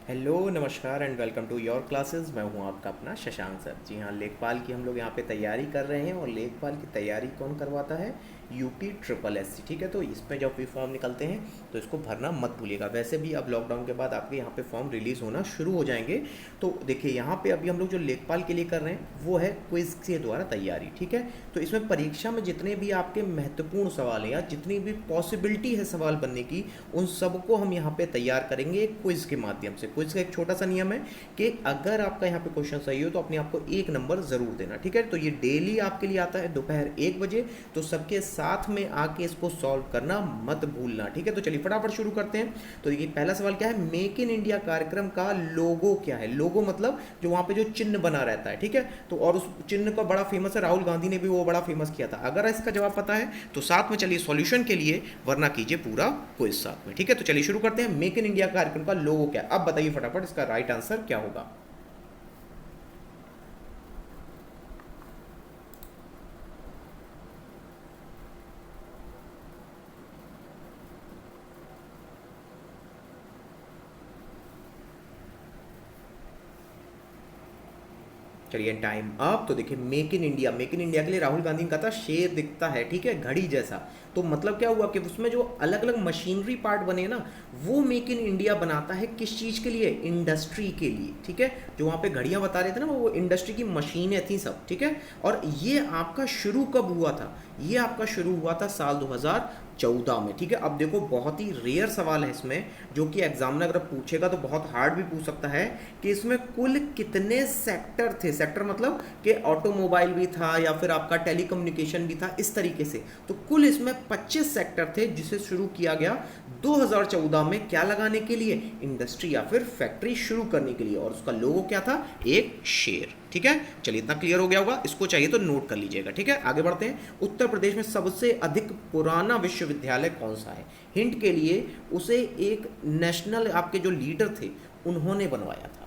Hello नमस्कार and welcome to your classes. मैं हूं आपका अपना शशांक सर। जी हाँ, लेखपाल की हम लोग यहाँ पे तैयारी कर रहे हैं और लेखपाल की तैयारी कौन करवाता है? UT triple S C. ठीक है, तो इसमें जब भी फॉर्म निकलते हैं तो इसको भरना मत भूलिएगा। वैसे भी अब लॉकडाउन के बाद आपके यहाँ पे फॉर्म रिलीज़ होना शुरू हो जाएंगे। तो देखिए, यहाँ पे अभी हम लोग जो लेखपाल के लिए कर रहे हैं वो है क्विज़ के द्वारा तैयारी। ठीक है, तो इसमें परीक्षा में जितने भी आपके महत्वपूर्ण सवाल हैं या जितनी भी पॉसिबिलिटी है सवाल बनने की, उन सबको हम यहाँ पे तैयार करेंगे एक क्विज़ के माध्यम से। क्विज़ का एक छोटा सा नियम है कि अगर आपका यहाँ पे क्वेश्चन सही हो तो अपने आप को एक नंबर ज़रूर देना। ठीक है, तो ये डेली आपके लिए आता है दोपहर 1 बजे। तो सबके साथ में आके इसको सॉल्व करना मत भूलना। ठीक है, तो चलिए फटाफट शुरू करते हैं। तो ये पहला सवाल क्या है? मेक इन इंडिया कार्यक्रम का लोगो क्या है? लोगो मतलब जो वहाँ पे जो चिन्ह बना रहता है। ठीक है, तो और उस चिन्ह का बड़ा फेमस है, राहुल गांधी ने भी वो बड़ा फेमस किया था। अगर इसका जवाब पता है तो साथ में चलिए सॉल्यूशन के लिए, वरना कीजिए पूरा क्विज साथ में। ठीक है, तो चलिए शुरू करते हैं। मेक इन इंडिया कार्यक्रम का लोगो क्या है? अब बताइए फटाफट इसका राइट आंसर क्या होगा। चलिए टाइम अप। तो देखिए, make in India, make in India के लिए राहुल गांधी ने कहा था शेर दिखता है, ठीक है, घड़ी जैसा। तो मतलब क्या हुआ कि उसमें जो अलग अलग मशीनरी पार्ट बने ना, वो मेक इन इंडिया बनाता है। किस चीज़ के लिए? इंडस्ट्री के लिए। ठीक है, जो वहाँ पे घड़ियाँ बता रहे थे ना, वो इंडस्ट्री की मशीनें थी सब। ठीक है, और ये आपका शुरू कब हुआ था? ये आपका शुरू हुआ था साल 2014 में। ठीक है, अब देखो बहुत ही रेयर सवाल है इसमें, जो कि एग्जामिनर अगर पूछेगा तो बहुत हार्ड भी पूछ सकता है कि इसमें कुल कितने सेक्टर थे। सेक्टर मतलब कि ऑटोमोबाइल भी था या फिर आपका टेलीकम्युनिकेशन भी था, इस तरीके से। तो कुल इसमें 25 सेक्टर थे जिसे शुरू किया गया 2014 में। क्या लगाने के लिए? इंडस्ट्री या फिर फैक्ट्री शुरू करने के लिए। और उसका लोगो क्या था? एक शेर। ठीक है, चलिए इतना क्लियर हो गया होगा। इसको चाहिए तो नोट कर लीजिएगा। ठीक है, आगे बढ़ते हैं। उत्तर प्रदेश में सबसे अधिक पुराना विश्वविद्यालय कौन सा है? हिंट के लिए, उसे एक नेशनल आपके जो लीडर थे उन्होंने बनवाया था।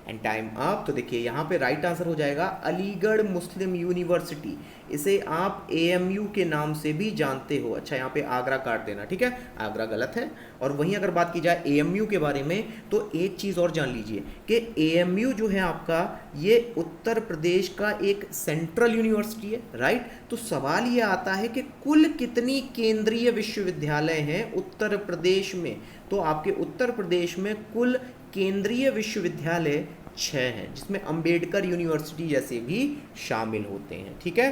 And time up. तो देखिए यहाँ पे राइट आंसर हो जाएगा अलीगढ़ मुस्लिम यूनिवर्सिटी। इसे आप एएमयू के नाम से भी जानते हो। अच्छा, यहाँ पे आगरा काट देना। ठीक है, आगरा गलत है। और वहीं अगर बात की जाए एएमयू के बारे में, तो एक चीज़ और जान लीजिए कि एएमयू जो है आपका, ये उत्तर प्रदेश का एक सेंट्रल यूनिवर्सिटी है। राइट, तो सवाल ये आता है कि कुल कितनी केंद्रीय विश्वविद्यालय हैं उत्तर प्रदेश में? तो आपके उत्तर प्रदेश में कुल केंद्रीय विश्वविद्यालय 6 हैं, जिसमें अंबेडकर यूनिवर्सिटी जैसे भी शामिल होते हैं। ठीक है,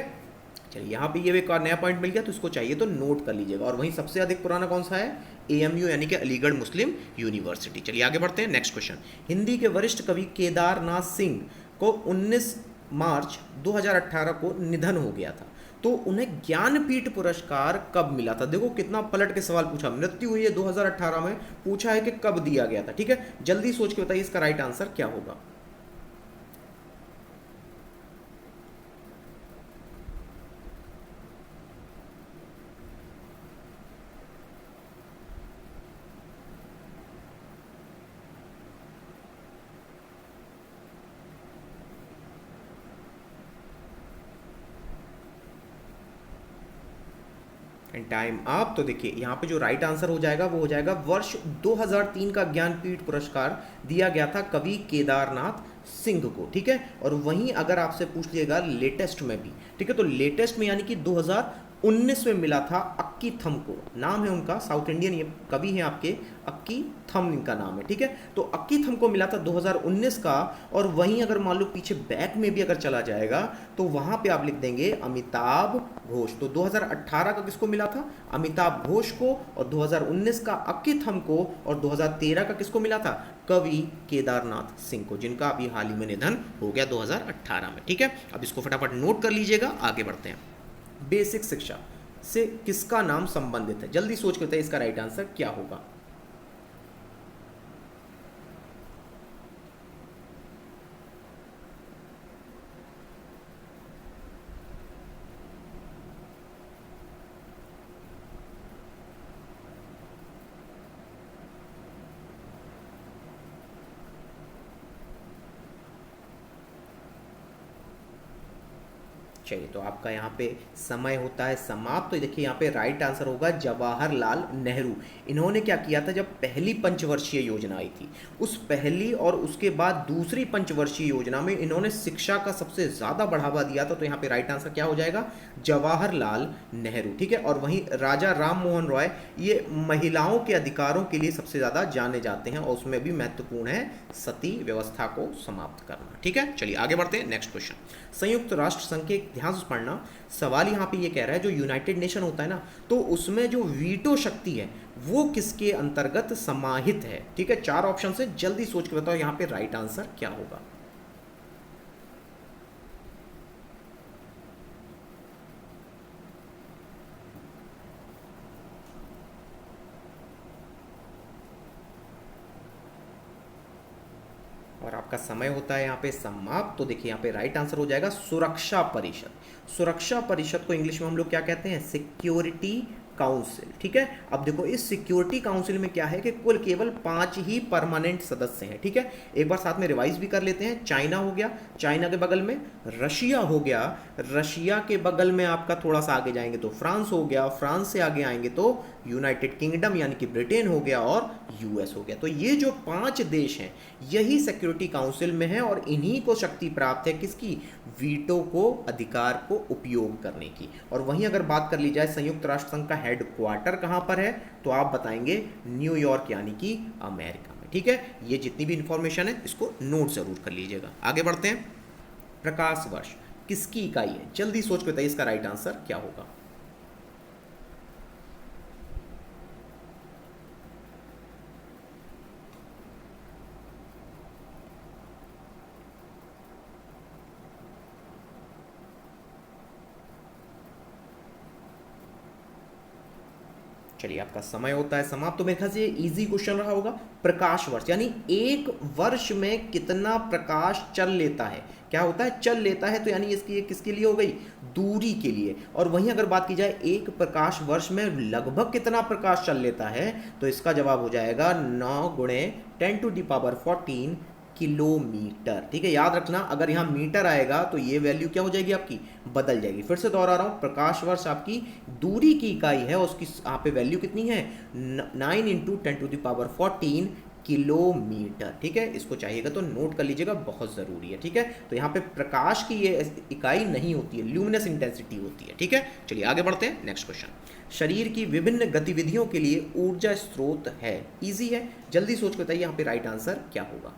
चलिए यहाँ पे ये एक और नया पॉइंट मिल गया, तो इसको चाहिए तो नोट कर लीजिएगा। और वहीं सबसे अधिक पुराना कौन सा है? एएमयू, यानी कि अलीगढ़ मुस्लिम यूनिवर्सिटी। चलिए आगे बढ़ते हैं। Next question. हिंदी के वरिष्ठ कवि केदारनाथ सिंह को 19 मार्च 2018 को निधन हो गया था। तो उन्हें ज्ञानपीठ पुरस्कार कब मिला था? देखो कितना पलट के सवाल पूछा। मृत्यु हुई है 2018 में, पूछा है कि कब दिया गया था। ठीक है, जल्दी सोच के बताइए इसका राइट आंसर क्या होगा। And time up. तो देखिए यहाँ पे जो राइट आंसर हो जाएगा वो हो जाएगा वर्ष 2003 का ज्ञानपीठ पुरस्कार दिया गया था कवि केदारनाथ सिंह को। ठीक है, और वहीं अगर आपसे पूछ लिएगा लेटेस्ट में भी, ठीक है, तो लेटेस्ट में यानी कि 2019 में मिला था अक्की थम को। नाम है उनका, साउथ इंडियन ये कवि हैं आपके, अक्की थम इनका नाम है। ठीक है, तो अक्की थम को मिला था 2019 का। और वहीं अगर मान लो पीछे बैक में भी अगर चला जाएगा तो वहां पे आप लिख देंगे अमिताभ घोष। तो 2018 का किसको मिला था? अमिताभ घोष को। और 2019 का अक्की थम को। और 2013 का किसको मिला था? कवि केदारनाथ सिंह को, जिनका अभी हाल ही में निधन हो गया 2018 में। ठीक है, अब इसको फटाफट नोट कर लीजिएगा। आगे बढ़ते हैं। बेसिक शिक्षा से किसका नाम संबंधित है? जल्दी सोच के बताइए इसका राइट आंसर क्या होगा। चलिए, तो आपका यहाँ पे समय होता है समाप्त। तो देखिए यहाँ पे राइट आंसर होगा जवाहरलाल नेहरू। इन्होंने क्या किया था, जब पहली पंचवर्षीय योजना आई थी, उस पहली और उसके बाद दूसरी पंचवर्षीय योजना में इन्होंने शिक्षा का सबसे ज़्यादा बढ़ावा दिया था। तो यहाँ पे राइट आंसर क्या हो जाएगा, जवाहरलाल नेहरू। ठीक है, और वहीं राजा राम मोहन रॉय, ये महिलाओं के अधिकारों के लिए सबसे ज़्यादा जाने जाते हैं और उसमें भी महत्वपूर्ण है सती व्यवस्था को समाप्त करना। ठीक है, चलिए आगे बढ़ते हैं। नेक्स्ट क्वेश्चन, संयुक्त राष्ट्र संघ के ध्यान से पढ़ना। सवाल यहाँ पे ये कह रहा है जो यूनाइटेड नेशन होता है ना, तो उसमें जो वीटो शक्ति है वो किसके अंतर्गत समाहित है। ठीक है, 4 ऑप्शन से जल्दी सोच के बताओ यहाँ पे राइट आंसर क्या होगा। और आपका समय होता है यहाँ पे समाप्त। तो देखिए यहाँ पे राइट आंसर हो जाएगा सुरक्षा परिषद। सुरक्षा परिषद को इंग्लिश में हम लोग क्या कहते हैं, सिक्योरिटी काउंसिल। ठीक है, अब देखो इस सिक्योरिटी काउंसिल में क्या है कि कुल केवल 5 ही परमानेंट सदस्य हैं। ठीक है, एक बार साथ में रिवाइज भी कर लेते हैं। चाइना हो गया, चाइना के बगल में रशिया हो गया, रशिया के बगल में आपका थोड़ा सा आगे जाएंगे तो फ्रांस हो गया, फ्रांस से आगे आएंगे तो यूनाइटेड किंगडम यानी कि ब्रिटेन हो गया और यूएस हो गया। तो ये जो 5 देश हैं यही सिक्योरिटी काउंसिल में है और इन्हीं को शक्ति प्राप्त है किसकी, वीटो को, अधिकार को उपयोग करने की। और वहीं अगर बात कर ली जाए संयुक्त राष्ट्र संघ का हेडक्वार्टर कहां पर है, तो आप बताएंगे न्यूयॉर्क यानी कि अमेरिका में। ठीक है, ये जितनी भी इंफॉर्मेशन है इसको नोट जरूर कर लीजिएगा। आगे बढ़ते हैं। प्रकाश वर्ष किसकी इकाई है, जल्दी सोच के बताइए इसका राइट आंसर क्या होगा। चलिए आपका समय होता है समाप्त। तो मेरे ख्याल से ये इजी क्वेश्चन रहा होगा। प्रकाश वर्ष यानी एक वर्ष में कितना प्रकाश चल लेता है, क्या होता है, चल लेता है। तो यानी इसकी ये किसके लिए हो गई, दूरी के लिए। और वहीं अगर बात की जाए एक प्रकाश वर्ष में लगभग कितना प्रकाश चल लेता है, तो इसका जवाब हो जाएगा 9 गुणे 10⁻14 किलोमीटर। ठीक है, याद रखना अगर यहाँ मीटर आएगा तो ये वैल्यू क्या हो जाएगी आपकी, बदल जाएगी। फिर से दोहरा रहा हूँ, प्रकाश वर्ष आपकी दूरी की इकाई है, उसकी यहाँ पे वैल्यू कितनी है, 9 × 10⁻14 किलोमीटर। ठीक है, इसको चाहिएगा तो नोट कर लीजिएगा, बहुत ज़रूरी है। ठीक है, तो यहाँ पे प्रकाश की ये इकाई नहीं होती है, ल्यूमिनस इंटेंसिटी होती है। ठीक है, चलिए आगे बढ़ते हैं। नेक्स्ट क्वेश्चन, शरीर की विभिन्न गतिविधियों के लिए ऊर्जा स्रोत है। इजी है, जल्दी सोच के बताइए यहाँ पे राइट आंसर क्या होगा।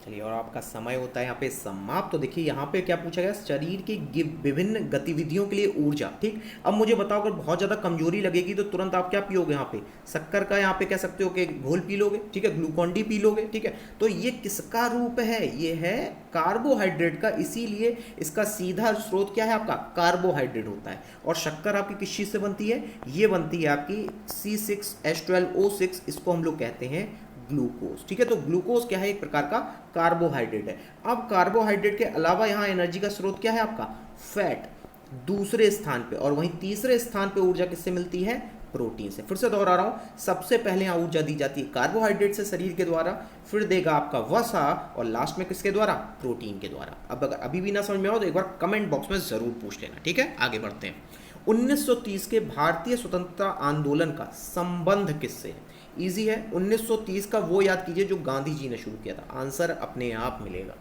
चलिए, और आपका समय होता है यहाँ पे समाप्त। तो देखिए यहाँ पे क्या पूछा गया, शरीर की विभिन्न गतिविधियों के लिए ऊर्जा। ठीक, अब मुझे बताओ अगर बहुत ज़्यादा कमजोरी लगेगी तो तुरंत आप क्या पियोगे, यहाँ पे शक्कर का यहाँ पे कह सकते हो कि घोल पी लोगे। ठीक है, ग्लूकॉन डी पी लोगे। ठीक है, तो ये किसका रूप है, ये है कार्बोहाइड्रेट का, इसीलिए इसका सीधा स्रोत क्या है आपका, कार्बोहाइड्रेट होता है। और शक्कर आपकी किस चीज़ से बनती है, ये बनती है आपकी C6H12O6, इसको हम लोग कहते हैं ग्लूकोज। ठीक है, तो ग्लूकोज क्या है, एक प्रकार का कार्बोहाइड्रेट है। अब कार्बोहाइड्रेट के अलावा यहाँ एनर्जी का स्रोत क्या है आपका, फैट दूसरे स्थान पे, और वहीं तीसरे स्थान पे ऊर्जा किससे मिलती है, प्रोटीन से। फिर से दोहरा रहा हूँ, सबसे पहले यहाँ ऊर्जा दी जाती है कार्बोहाइड्रेट से शरीर के द्वारा, फिर देगा आपका वसा, और लास्ट में किसके द्वारा, प्रोटीन के द्वारा। अब अगर अभी भी ना समझ में आओ तो एक बार कमेंट बॉक्स में जरूर पूछ लेना। ठीक है, आगे बढ़ते हैं। 1930 के भारतीय स्वतंत्रता आंदोलन का संबंध किससे है। इजी है, 1930 का वो याद कीजिए जो गांधी जी ने शुरू किया था, आंसर अपने आप मिलेगा।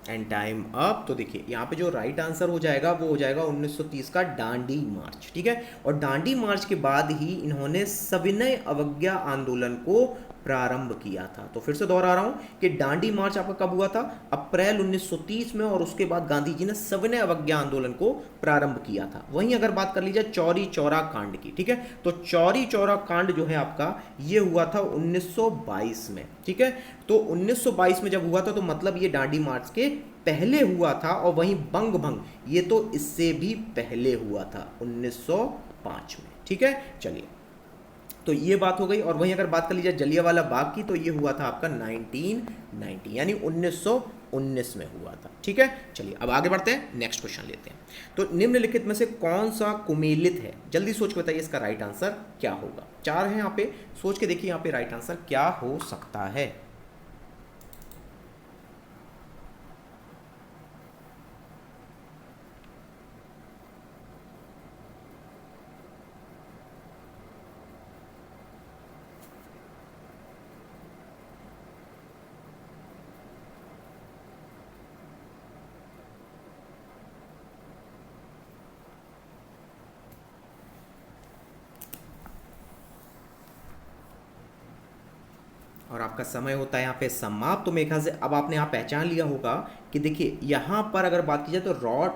And time up. तो देखिए यहाँ पे जो राइट आंसर हो जाएगा वो हो जाएगा 1930 का दांडी मार्च। ठीक है, और दांडी मार्च के बाद ही इन्होंने सविनय अवज्ञा आंदोलन को प्रारंभ किया था। तो फिर से दोहरा रहा हूं कि दांडी मार्च आपका कब हुआ था? अप्रैल 1930 में, और उसके बाद गांधी जी ने सविनय अवज्ञा आंदोलन को प्रारंभ किया था। वहीं अगर बात कर ली जाए चौरी चौरा कांड की, ठीक है, तो चौरी चौरा कांड जो है आपका ये हुआ था 1922 में, ठीक है। तो 1922 में जब हुआ था तो मतलब ये दांडी मार्च के पहले हुआ था। और वहीं बंग भंग ये तो इससे भी पहले हुआ था 1905 में, ठीक है। चलिए, तो ये बात हो गई। और वहीं अगर बात कर लीजिए जलियांवाला बाग की, तो ये हुआ था आपका 1990 यानी 1919 में हुआ था, ठीक है। चलिए अब आगे बढ़ते हैं, नेक्स्ट क्वेश्चन लेते हैं। तो निम्नलिखित में से कौन सा कुमेलित है? जल्दी सोच के बताइए इसका राइट आंसर क्या होगा। चार है यहाँ पे, सोच के देखिए यहाँ पे राइट आंसर क्या हो सकता है। और आपका समय होता है यहाँ पे समाप्त। तो मेरे ख्याल से अब आपने यहाँ पहचान लिया होगा कि देखिए यहाँ पर अगर बात की जाए तो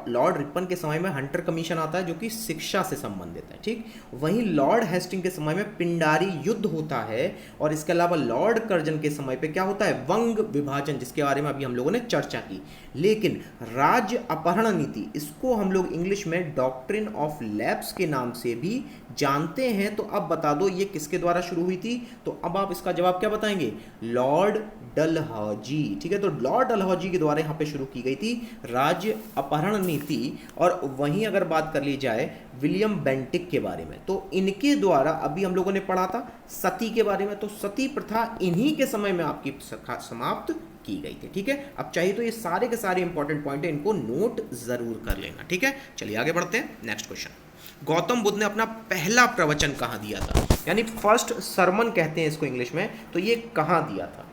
लॉर्ड रिपन के समय में हंटर कमीशन आता है जो कि शिक्षा से संबंधित है, ठीक। वहीं लॉर्ड हेस्टिंग के समय में पिंडारी युद्ध होता है, और इसके अलावा लॉर्ड कर्जन के समय पे क्या होता है? वंग विभाजन, जिसके बारे में अभी हम लोगों ने चर्चा की। लेकिन राज्य अपहरण नीति, इसको हम लोग इंग्लिश में डॉक्ट्रिन ऑफ लैप्स के नाम से भी जानते हैं। तो अब बता दो ये किसके द्वारा शुरू हुई थी? तो अब आप इसका जवाब क्या बताएंगे? लॉर्ड डलहौजी, ठीक है। तो लॉर्ड डलहौजी के द्वारा यहाँ पे शुरू की गई थी राज्य अपहरण नीति। और वहीं अगर बात कर ली जाए विलियम बेंटिक के बारे में, तो इनके द्वारा अभी हम लोगों ने पढ़ा था सती के बारे में, तो सती प्रथा इन्हीं के समय में आपकी समाप्त की गई थी, ठीक है। अब चाहिए तो ये सारे के सारे इंपॉर्टेंट पॉइंट है, इनको नोट जरूर कर लेना, ठीक है। चलिए आगे बढ़ते हैं, नेक्स्ट क्वेश्चन। गौतम बुद्ध ने अपना पहला प्रवचन कहाँ दिया था? यानी फर्स्ट सरमन कहते हैं इसको इंग्लिश में, तो ये कहाँ दिया था?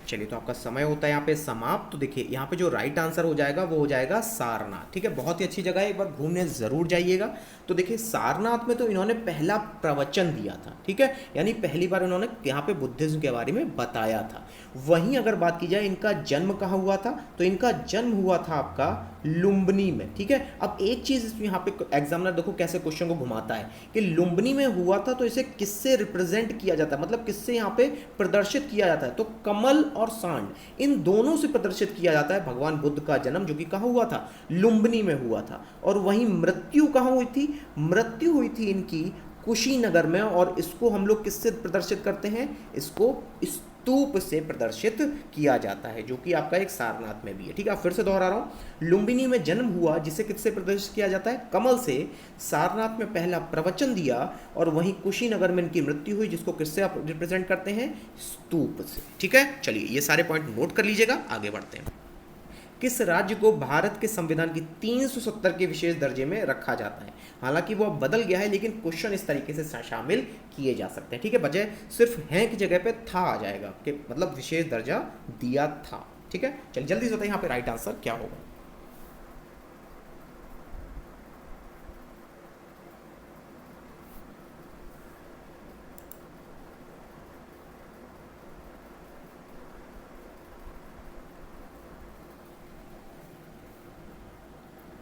चलिए, तो आपका समय होता है यहाँ पे समाप्त। तो देखिए यहाँ पे जो राइट आंसर हो जाएगा वो हो जाएगा सारनाथ, ठीक है। बहुत ही अच्छी जगह है, एक बार घूमने ज़रूर जाइएगा। तो देखिए सारनाथ में तो इन्होंने पहला प्रवचन दिया था, ठीक है, यानी पहली बार इन्होंने यहाँ पे बुद्धिज्म के बारे में बताया था। वहीं अगर बात की जाए इनका जन्म कहाँ हुआ था, तो इनका जन्म हुआ था आपका लुम्बिनी में, ठीक है। अब एक चीज़ यहाँ पे एग्जामिनर देखो कैसे क्वेश्चन को घुमाता है कि लुम्बिनी में हुआ था तो इसे किससे रिप्रेजेंट किया जाता है, मतलब किससे यहाँ पे प्रदर्शित किया जाता है? तो कमल और सांड, इन दोनों से प्रदर्शित किया जाता है भगवान बुद्ध का जन्म, जो कि कहाँ हुआ था? लुम्बिनी में हुआ था। और वहीं मृत्यु कहाँ हुई थी? मृत्यु हुई थी इनकी कुशीनगर में। और इसको हम लोग किससे प्रदर्शित करते हैं? इसको स्तूप से प्रदर्शित किया जाता है, जो कि आपका एक सारनाथ में भी है, ठीक है। फिर से दोहरा रहा हूं, लुम्बिनी में जन्म हुआ जिसे किससे प्रदर्शित किया जाता है? कमल से। सारनाथ में पहला प्रवचन दिया, और वहीं कुशीनगर में इनकी मृत्यु हुई, जिसको किससे आप रिप्रेजेंट करते हैं? स्तूप से, ठीक है। चलिए ये सारे पॉइंट नोट कर लीजिएगा, आगे बढ़ते हैं। किस राज्य को भारत के संविधान की 370 के विशेष दर्जे में रखा जाता है? हालांकि वो अब बदल गया है, लेकिन क्वेश्चन इस तरीके से शामिल किए जा सकते हैं, ठीक है। बजाय सिर्फ हैं की जगह पे था आ जाएगा, कि मतलब विशेष दर्जा दिया था, ठीक है। चलिए जल्दी से बताइए यहाँ पे राइट आंसर क्या होगा।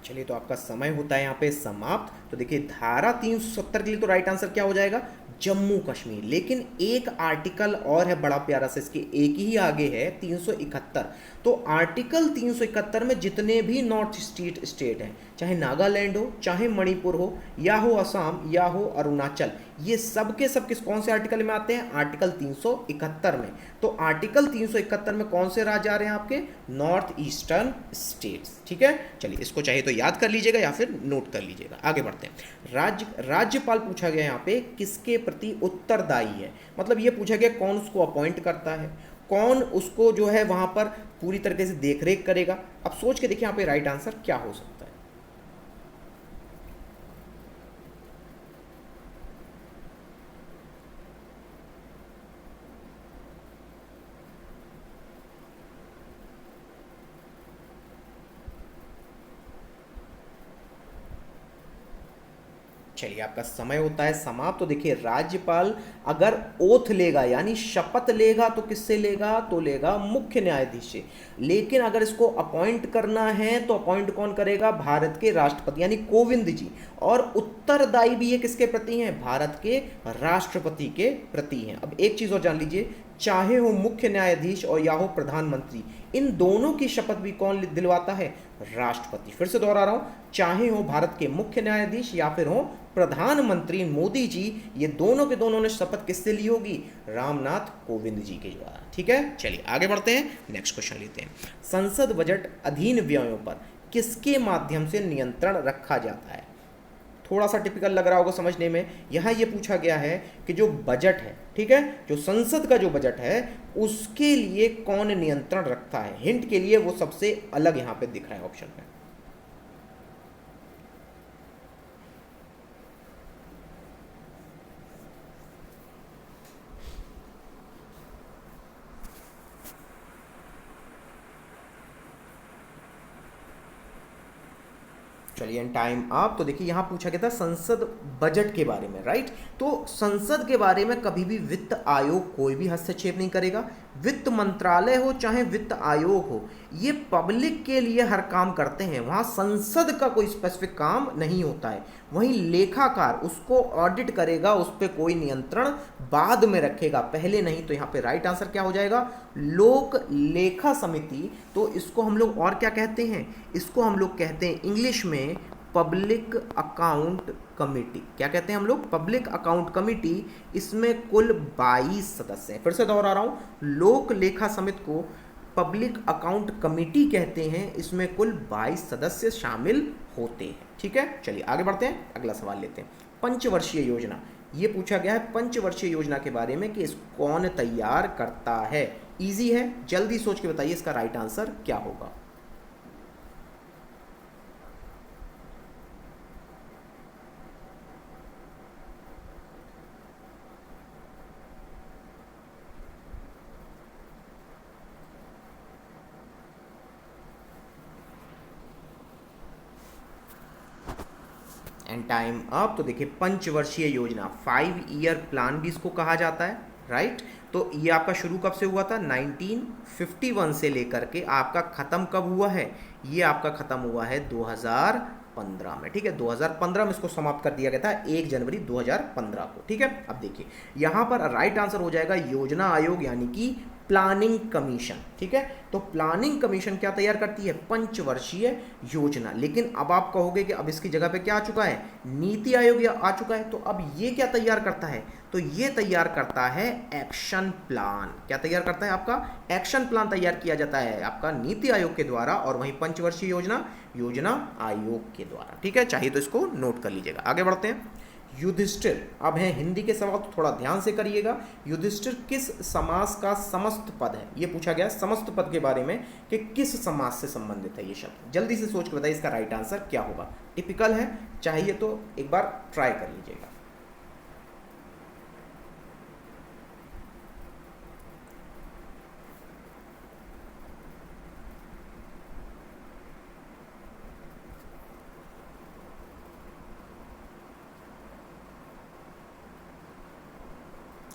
चलिए, तो आपका समय होता है यहाँ पे समाप्त। तो देखिए धारा 370 के लिए तो राइट आंसर क्या हो जाएगा? जम्मू कश्मीर। लेकिन एक आर्टिकल और है बड़ा प्यारा सा, इसके एक ही आगे है 371। तो आर्टिकल 371 में जितने भी नॉर्थ ईस्ट स्टेट हैं, चाहे नागालैंड हो, चाहे मणिपुर हो, या हो असम, या हो अरुणाचल, ये सब के सब किस कौन से आर्टिकल में आते हैं? आर्टिकल 371 में। तो आर्टिकल 371 में कौन से राज्य आ रहे हैं आपके? नॉर्थ ईस्टर्न स्टेट्स, ठीक है। चलिए इसको चाहिए तो याद कर लीजिएगा या फिर नोट कर लीजिएगा, आगे बढ़ते हैं। राज्यपाल पूछा गया यहाँ पे किसके प्रति उत्तरदायी है, मतलब ये पूछा गया कौन उसको अपॉइंट करता है, कौन उसको जो है वहां पर पूरी तरीके से देखरेख करेगा। अब सोच के देखिए यहाँ पे राइट आंसर क्या हो सकता है। चलिए, आपका समय होता है समाप्त। तो देखिए, राज्यपाल अगर ओथ लेगा यानी शपथ लेगा तो किससे लेगा, तो लेगा मुख्य न्यायाधीश से। लेकिन अगर इसको अपॉइंट करना है तो अपॉइंट कौन करेगा, भारत के राष्ट्रपति यानी कोविंद जी। और उत्तरदायी भी ये किसके प्रति हैं, भारत के राष्ट्रपति के प्रति हैं। अब एक चीज और जान लीजिए, चाहे हो मुख्य न्यायाधीश और या हो प्रधानमंत्री, इन दोनों की शपथ भी कौन दिलवाता है, राष्ट्रपति। फिर से दोहरा रहा हूं, चाहे हो भारत के मुख्य न्यायाधीश या फिर हो प्रधानमंत्री मोदी जी, ये दोनों के दोनों ने शपथ किससे ली होगी, रामनाथ कोविंद जी के द्वारा। ठीक है, चलिए आगे बढ़ते हैं, नेक्स्ट क्वेश्चन लेते हैं। संसद बजट अधीन व्ययों पर किसके माध्यम से नियंत्रण रखा जाता है। थोड़ा सा टिपिकल लग रहा होगा समझने में। यहाँ ये पूछा गया है कि जो बजट है, ठीक है, जो संसद का जो बजट है उसके लिए कौन नियंत्रण रखता है। हिंट के लिए वो सबसे अलग यहाँ पे दिख रहा है ऑप्शन में। चलिए, टाइम अप। तो देखिए यहाँ पूछा गया था संसद बजट के बारे में, राइट। तो संसद के बारे में कभी भी वित्त आयोग कोई भी हस्तक्षेप नहीं करेगा। वित्त मंत्रालय हो चाहे वित्त आयोग हो, ये पब्लिक के लिए हर काम करते हैं, वहाँ संसद का कोई स्पेसिफिक काम नहीं होता है। वहीं लेखाकार उसको ऑडिट करेगा, उस पर कोई नियंत्रण बाद में रखेगा, पहले नहीं। तो यहाँ पे राइट आंसर क्या हो जाएगा, लोक लेखा समिति। तो इसको हम लोग और क्या कहते हैं, इसको हम लोग कहते हैं इंग्लिश में पब्लिक अकाउंट कमिटी। क्या कहते हैं हम लोग, पब्लिक अकाउंट कमिटी। इसमें कुल 22 सदस्य हैं। फिर से दोहरा रहा हूं, लोक लेखा समिति को पब्लिक अकाउंट कमिटी कहते हैं। इसमें कुल 22 सदस्य शामिल होते हैं। ठीक है, चलिए आगे बढ़ते हैं, अगला सवाल लेते हैं। पंचवर्षीय योजना, ये पूछा गया है पंचवर्षीय योजना के बारे में कि इसको कौन तैयार करता है। इजी है, जल्दी सोच के बताइए इसका राइट आंसर क्या होगा। And time up. तो देखिए, पंचवर्षीय योजना 5 ईयर प्लान भी इसको कहा जाता है, राइट। तो ये आपका शुरू कब से हुआ था, 1951 से लेकर के आपका खत्म कब हुआ है, ये आपका खत्म हुआ है 2015 में। ठीक है, 2015 में इसको समाप्त कर दिया गया था, 1 जनवरी 2015 को। ठीक है, अब देखिए यहाँ पर राइट आंसर हो जाएगा योजना आयोग यानी कि प्लानिंग कमीशन। ठीक है, तो प्लानिंग कमीशन क्या तैयार करती है, पंचवर्षीय योजना। लेकिन अब आप कहोगे कि अब इसकी जगह पे क्या आ चुका है, नीति आयोग आ चुका है। तो अब ये क्या तैयार करता है, तो ये तैयार करता है एक्शन प्लान। क्या तैयार करता है, आपका एक्शन प्लान तैयार किया जाता है आपका नीति आयोग के द्वारा, और वहीं पंचवर्षीय योजना योजना आयोग के द्वारा। ठीक है, चाहिए तो इसको नोट कर लीजिएगा। आगे बढ़ते हैं। युधिष्ठिर, अब है हिंदी के सवाल तो थोड़ा ध्यान से करिएगा। युधिष्ठिर किस समास का समस्त पद है, ये पूछा गया समस्त पद के बारे में कि किस समास से संबंधित है ये शब्द। जल्दी से सोच के बताइए इसका राइट आंसर क्या होगा। टिपिकल है, चाहिए तो एक बार ट्राई कर लीजिएगा।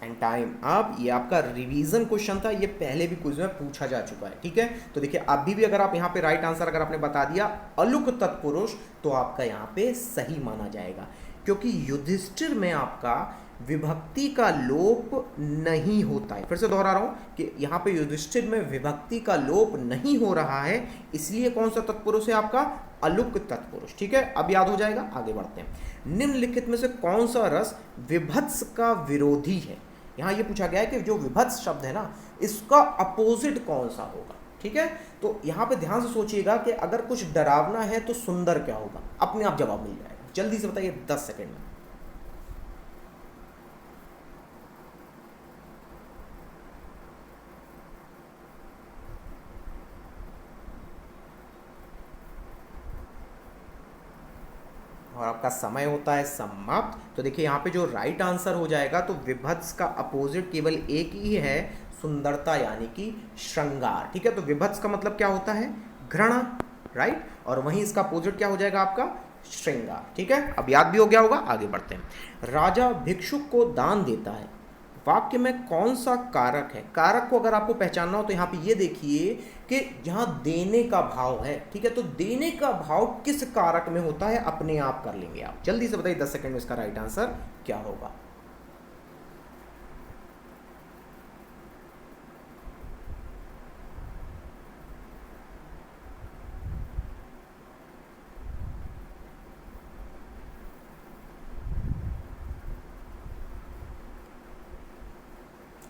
एंड टाइम अब, ये आपका रिवीजन क्वेश्चन था, ये पहले भी क्विज में पूछा जा चुका है। ठीक है, तो देखिए अभी भी अगर आप यहाँ पे राइट आंसर अगर आपने बता दिया अलुक तत्पुरुष, तो आपका यहाँ पे सही माना जाएगा, क्योंकि युधिष्ठिर में आपका विभक्ति का लोप नहीं होता है। फिर से दोहरा रहा हूं कि यहाँ पे युधिष्ठिर में विभक्ति का लोप नहीं हो रहा है, इसलिए कौन सा तत्पुरुष है आपका, अलुक तत्पुरुष। ठीक है, अब याद हो जाएगा। आगे बढ़ते हैं। निम्नलिखित में से कौन सा रस विभत्स का विरोधी है। यहाँ ये पूछा गया है कि जो विभत्स शब्द है ना, इसका अपोजिट कौन सा होगा। ठीक है, तो यहाँ पे ध्यान से सोचिएगा कि अगर कुछ डरावना है तो सुंदर क्या होगा, अपने आप जवाब मिल जाएगा। जल्दी से बताइए 10 सेकेंड में। और आपका समय होता है समाप्त। तो देखिए यहाँ पे जो राइट आंसर हो जाएगा, तो विभत्स का अपोजिट केवल एक ही है, सुंदरता यानी कि श्रृंगार। ठीक है, तो विभत्स का मतलब क्या होता है, घृणा, राइट, और वहीं इसका अपोजिट क्या हो जाएगा आपका, श्रृंगार। ठीक है, अब याद भी हो गया होगा, आगे बढ़ते हैं। राजा भिक्षुक को दान देता है, वाक्य में कौन सा कारक है। कारक को अगर आपको पहचानना हो तो यहाँ पे ये देखिए कि जहाँ देने का भाव है, ठीक है, तो देने का भाव किस कारक में होता है, अपने आप कर लेंगे आप। जल्दी से बताइए 10 सेकंड में इसका राइट आंसर क्या होगा।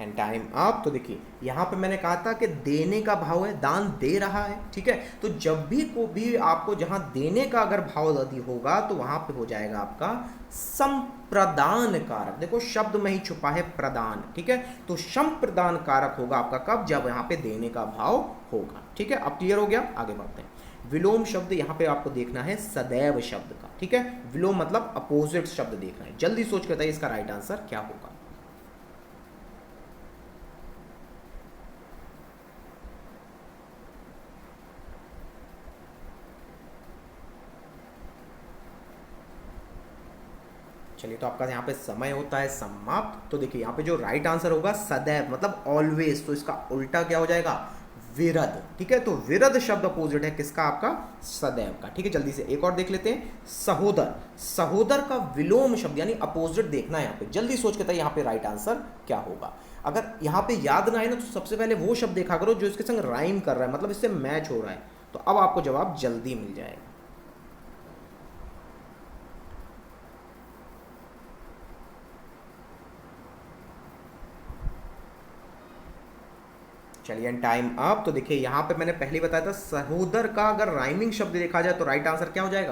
And time up. तो देखिए यहाँ पे मैंने कहा था कि देने का भाव है, दान दे रहा है। ठीक है, तो जब भी को भी आपको जहाँ देने का अगर भाव यदि होगा तो वहाँ पे हो जाएगा आपका संप्रदान कारक। देखो शब्द में ही छुपा है प्रदान। ठीक है, तो संप्रदान कारक होगा आपका कब, जब यहाँ पे देने का भाव होगा। ठीक है, अब क्लियर हो गया, आगे बढ़ते हैं। विलोम शब्द यहाँ पे आपको देखना है सदैव शब्द का। ठीक है, विलोम मतलब अपोजिट शब्द देखना है। जल्दी सोच के बताइए इसका राइट आंसर क्या होगा। चलिए, तो आपका यहाँ पे समय होता है समाप्त। तो देखिए यहाँ पे जो राइट आंसर होगा सदैव मतलब ऑलवेज, तो इसका उल्टा क्या हो जाएगा, विरध। ठीक है, तो विरध शब्द अपोजिट है किसका, आपका सदैव का। ठीक है, जल्दी से एक और देख लेते हैं, सहोदर। सहोदर का विलोम शब्द यानी अपोजिट देखना है यहाँ पे। जल्दी सोच के बताइए यहाँ पे राइट आंसर क्या होगा। अगर यहाँ पे याद ना आए ना तो सबसे पहले वो शब्द देखा करो जो इसके संग राइम कर रहा है, मतलब इससे मैच हो रहा है, तो अब आपको जवाब जल्दी मिल जाएगा। चलिए, टाइम अप। तो देखिए यहाँ पे मैंने पहले बताया था सहोदर का अगर राइमिंग शब्द देखा जाए तो राइट आंसर क्या हो जाएगा,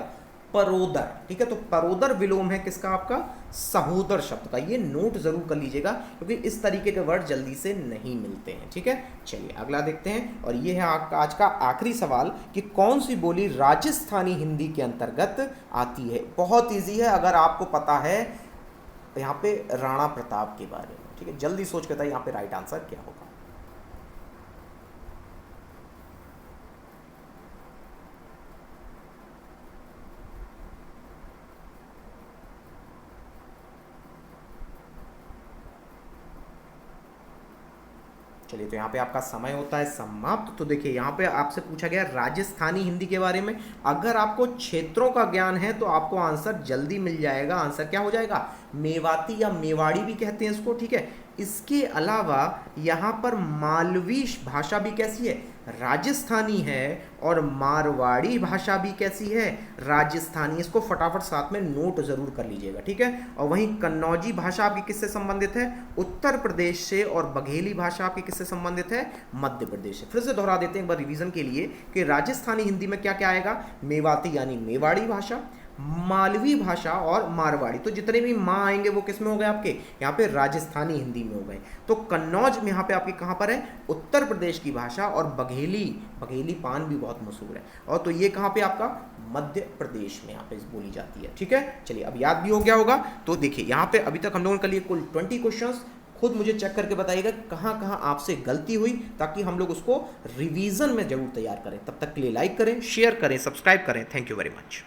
परोदर। ठीक है, तो परोदर विलोम है किसका, आपका सहोदर शब्द का। ये नोट जरूर कर लीजिएगा क्योंकि इस तरीके के वर्ड जल्दी से नहीं मिलते हैं। ठीक है, चलिए अगला देखते हैं, और ये है आपका आज का आखिरी सवाल कि कौन सी बोली राजस्थानी हिंदी के अंतर्गत आती है। बहुत ईजी है अगर आपको पता है यहाँ पे राणा प्रताप के बारे में। ठीक है, जल्दी सोच के बताइए यहाँ पे राइट आंसर क्या होगा। चलिए, तो यहाँ पे आपका समय होता है समाप्त। तो देखिए यहाँ पे आपसे पूछा गया राजस्थानी हिंदी के बारे में। अगर आपको क्षेत्रों का ज्ञान है तो आपको आंसर जल्दी मिल जाएगा। आंसर क्या हो जाएगा, मेवाती या मेवाड़ी भी कहते हैं इसको। ठीक है, इसके अलावा यहाँ पर मालवी भाषा भी कैसी है, राजस्थानी है, और मारवाड़ी भाषा भी कैसी है, राजस्थानी। इसको फटाफट साथ में नोट जरूर कर लीजिएगा। ठीक है, और वहीं कन्नौजी भाषा आपकी किससे संबंधित है, उत्तर प्रदेश से, और बघेली भाषा आपकी किससे संबंधित है, मध्य प्रदेश से। फिर से दोहरा देते हैं एक बार रिवीजन के लिए कि राजस्थानी हिंदी में क्या क्या आएगा, मेवाती यानी मेवाड़ी भाषा, मालवी भाषा और मारवाड़ी। तो जितने भी माँ आएंगे वो किस में हो गए आपके, यहाँ पे राजस्थानी हिंदी में हो गए। तो कन्नौज में यहाँ पे आपके कहाँ पर है, उत्तर प्रदेश की भाषा, और बघेली, बघेली पान भी बहुत मशहूर है, और तो ये कहाँ पे आपका मध्य प्रदेश में यहाँ पे बोली जाती है। ठीक है, चलिए अब याद भी हो गया होगा। तो देखिए यहाँ पे अभी तक हम लोगों के लिए कुल 20 क्वेश्चंस। खुद मुझे चेक करके बताइएगा कहाँ कहाँ आपसे गलती हुई, ताकि हम लोग उसको रिवीजन में जरूर तैयार करें। तब तक के लिए लाइक करें, शेयर करें, सब्सक्राइब करें। Thank you very much.